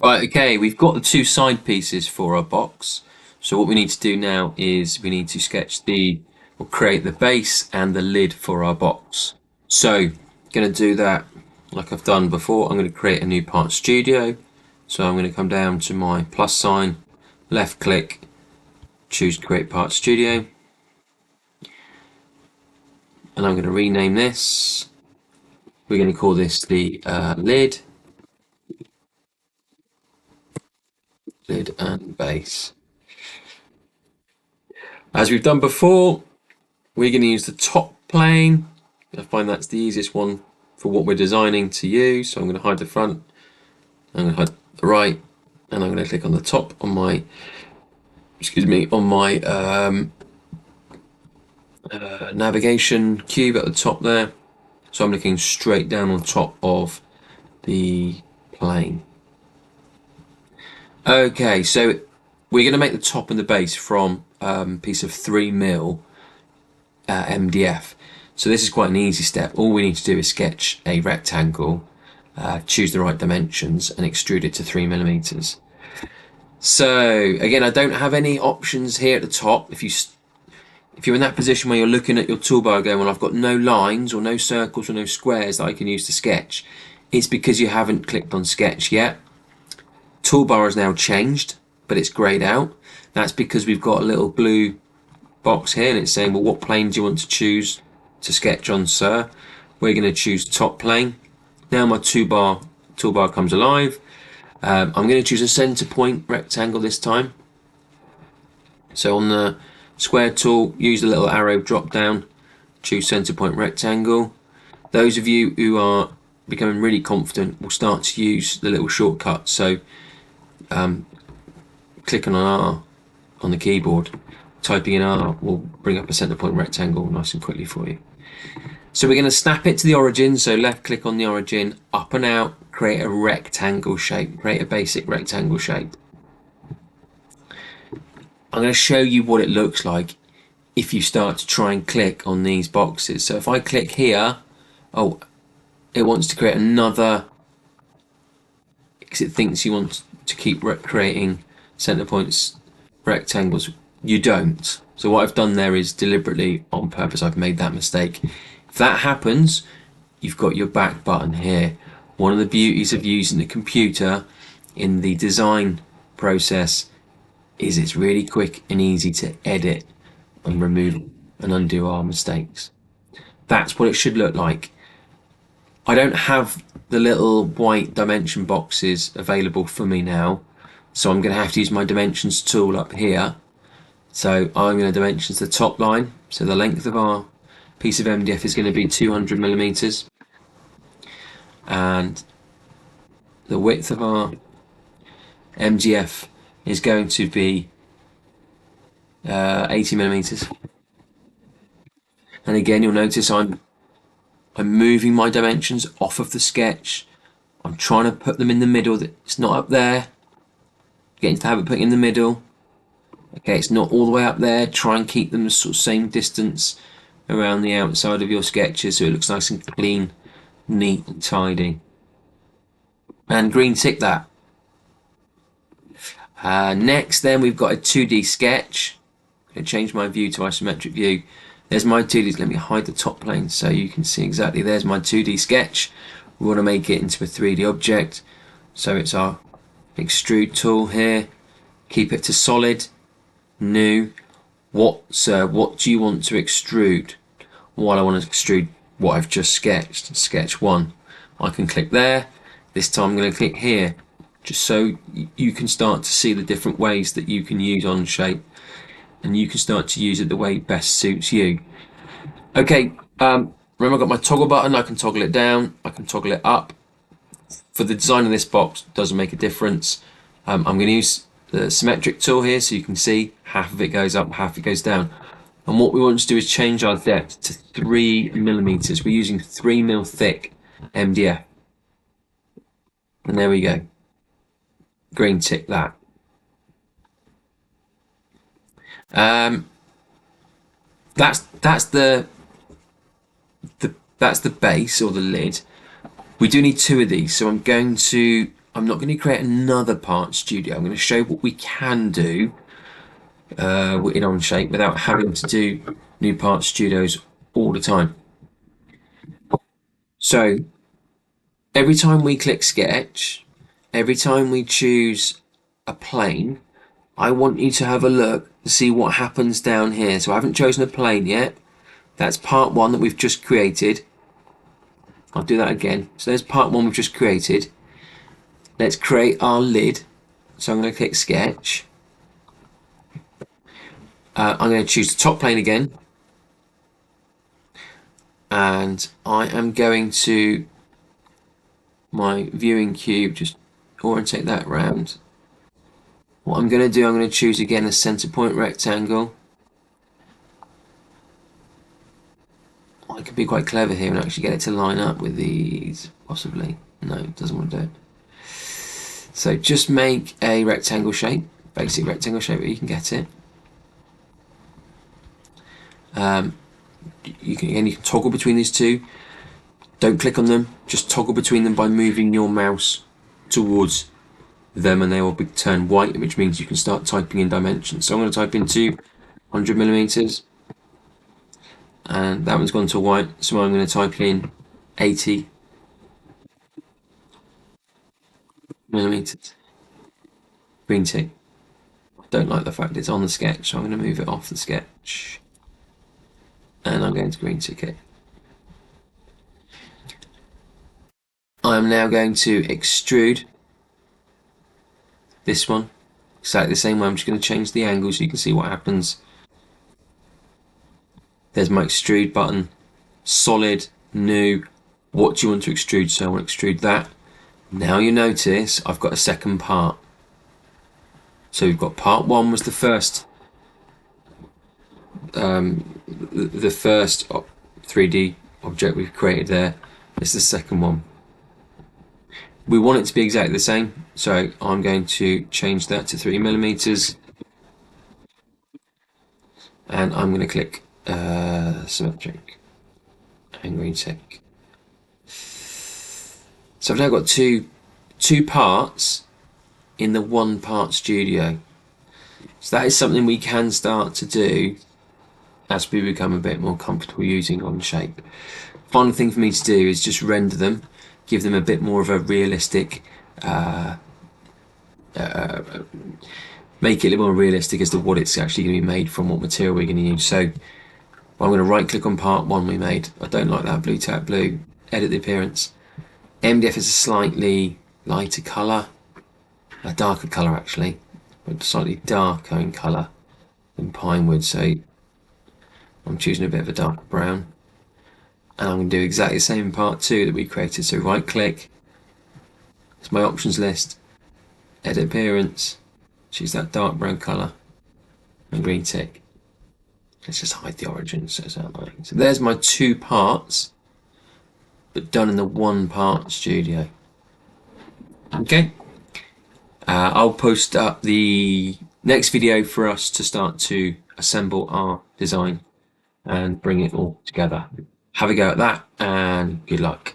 Right, okay, we've got the two side pieces for our box. So what we need to do now is we need to sketch or create the base and the lid for our box. So, going to do that like I've done before. I'm going to create a new part studio. So I'm going to come down to my plus sign, left click, choose create part studio. And I'm going to rename this. We're going to call this the lid and base. As we've done before, we're going to use the top plane. I find that's the easiest one for what we're designing to use. So I'm going to hide the front, I'm going to hide the right, and I'm going to click on the top on my, on my navigation cube at the top there. So I'm looking straight down on top of the plane. Okay, so we're going to make the top and the base from a piece of 3mm MDF. So this is quite an easy step. All we need to do is sketch a rectangle, choose the right dimensions, and extrude it to 3mm. So again, I don't have any options here at the top. If you're in that position where you're looking at your toolbar going, well, I've got no lines or no circles or no squares that I can use to sketch, it's because you haven't clicked on sketch yet. Toolbar has now changed, but it's grayed out. That's because we've got a little blue box here and it's saying, well, what plane do you want to choose to sketch on, sir? We're going to choose top plane. Now my toolbar comes alive. I'm going to choose a center point rectangle this time. So on the square tool, use the little arrow drop down, choose center point rectangle. Those of you who are becoming really confident will start to use the little shortcut. So clicking on R on the keyboard, typing in R will bring up a center point rectangle nice and quickly for you. So we're going to snap it to the origin. So left click on the origin, up and out, create a rectangle shape, create a basic rectangle shape. I'm going to show you what it looks like if you start to try and click on these boxes. So if I click here, oh, it wants to create another, because it thinks you want to keep creating center points rectangles. You don't. So what I've done there is deliberately on purpose I've made that mistake. If that happens, you've got your back button here. One of the beauties of using the computer in the design process is it's really quick and easy to edit and remove and undo our mistakes. That's what it should look like. I don't have the little white dimension boxes available for me now, so I'm going to have to use my dimensions tool up here. So I'm going to dimensions the top line. So the length of our piece of MDF is going to be 200mm, and the width of our MDF is going to be 80mm. And again, you'll notice I'm moving my dimensions off of the sketch. I'm trying to put them in the middle. It's not up there. Getting to have it put in the middle. Okay, it's not all the way up there. Try and keep them the sort of same distance around the outside of your sketches so it looks nice and clean, neat and tidy. And green tick that. Next then we've got a 2D sketch. I'm going to change my view to isometric view. There's my 2D, let me hide the top plane so you can see exactly. There's my 2D sketch. We want to make it into a 3D object. So it's our extrude tool here. Keep it to solid, new. What do you want to extrude? Well, I want to extrude what I've just sketched, sketch 1. I can click there. This time I'm going to click here, just so you can start to see the different ways that you can use Onshape, and you can start to use it the way it best suits you. Okay, remember I've got my toggle button. I can toggle it down, I can toggle it up. For the design of this box, it doesn't make a difference. I'm going to use the symmetric tool here so you can see half of it goes up, half of it goes down. And what we want to do is change our depth to 3mm. We're using 3mm thick MDF. And there we go. Green tick that. That's the base or the lid. We do need 2 of these, so I'm going to I'm not going to create another part studio. I'm going to show what we can do in Onshape without having to do new part studios all the time. So every time we click sketch, every time we choose a plane, I want you to have a look to see what happens down here. So I haven't chosen a plane yet. That's part one that we've just created. I'll do that again. So there's part one we've just created. Let's create our lid. So I'm going to click sketch. I'm going to choose the top plane again. And I am going to my viewing cube, just orientate that round. What I'm going to do, I'm going to choose again a center point rectangle. I could be quite clever here and actually get it to line up with these, possibly. No, it doesn't want to do it. So just make a rectangle shape, basic rectangle shape where you can get it. You can toggle between these two. Don't click on them, just toggle between them by moving your mouse towards them and they will turn white, which means you can start typing in dimensions. So I'm going to type in 200 millimeters. And that one's gone to white, so I'm going to type in 80 millimeters. Green tick. I don't like the fact it's on the sketch, so I'm going to move it off the sketch. And I'm going to green tick it. I'm now going to extrude this one. Exactly the same way, I'm just going to change the angle so you can see what happens. There's my extrude button. Solid, new. What do you want to extrude? So I want to extrude that. Now you notice I've got a second part. So we've got part one was the first, the first 3D object we've created there. It's the second one. We want it to be exactly the same, so I'm going to change that to 3 millimeters, and I'm going to click symmetric and green tick. So I've now got two parts in the one part studio. So that is something we can start to do as we become a bit more comfortable using Onshape. Final thing for me to do is just render them, give them a bit more of a realistic, make it a little more realistic as to what it's actually going to be made from, what material we're going to use. So I'm going to right click on part one we made. I don't like that blue tap blue. Edit the appearance. MDF is a slightly lighter colour, a darker colour actually, but slightly darker in colour than pinewood. So I'm choosing a bit of a dark brown. And I'm going to do exactly the same in part two that we created. So right click, it's my options list, edit appearance, choose that dark brown colour, and green tick. Let's just hide the origin so it's outlined. So there's my two parts, but done in the one part studio. Okay, I'll post up the next video for us to start to assemble our design and bring it all together. Have a go at that and good luck.